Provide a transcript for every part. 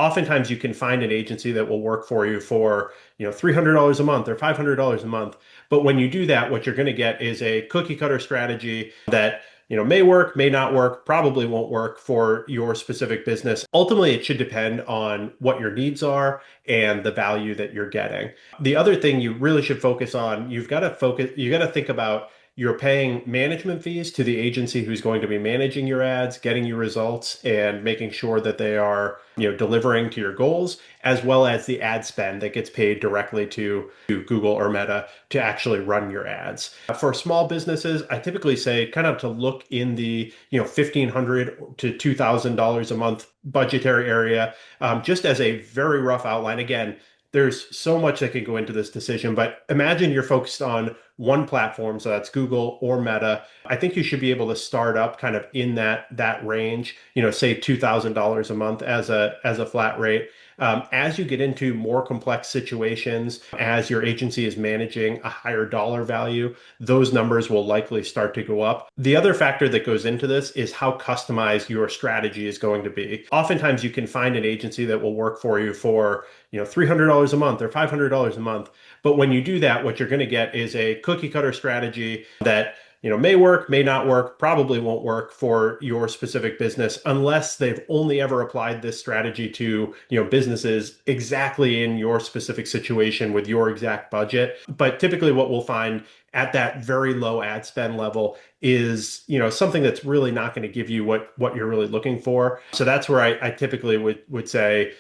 Oftentimes you can find an agency that will work for you for, $300 a month or $500 a month. But when you do that, what you're going to get is a cookie cutter strategy that may work, may not work, probably won't work for your specific business. Ultimately, it should depend on what your needs are and the value that you're getting. The other thing you really should focus on, you got to think about you're paying management fees to the agency who's going to be managing your ads, getting you results, and making sure that they are, delivering to your goals, as well as the ad spend that gets paid directly to Google or Meta to actually run your ads. For small businesses, I typically say kind of to look in the, $1,500 to $2,000 a month budgetary area, just as a very rough outline. Again, there's so much that can go into this decision, but imagine you're focused on one platform, so that's Google or Meta. I think you should be able to start up kind of in that range, say $2,000 a month as a flat rate. As you get into more complex situations, as your agency is managing a higher dollar value, those numbers will likely start to go up. The other factor that goes into this is how customized your strategy is going to be. Oftentimes, you can find an agency that will work for you for, $300 a month or $500 a month. But when you do that, what you're going to get is a cookie cutter strategy that may work, may not work, probably won't work for your specific business unless they've only ever applied this strategy to, businesses exactly in your specific situation with your exact budget. But typically what we'll find at that very low ad spend level is, something that's really not going to give you what you're really looking for. So that's where I typically would say,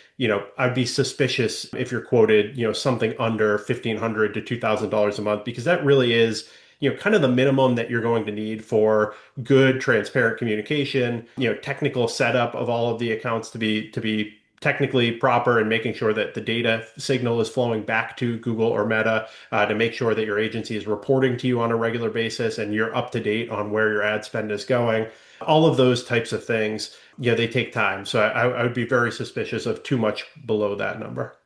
I'd be suspicious if you're quoted, something under $1,500 to $2,000 a month, because that really is kind of the minimum that you're going to need for good, transparent communication, technical setup of all of the accounts to be technically proper, and making sure that the data signal is flowing back to Google or Meta, to make sure that your agency is reporting to you on a regular basis and you're up to date on where your ad spend is going. All of those types of things, they take time. So I would be very suspicious of too much below that number.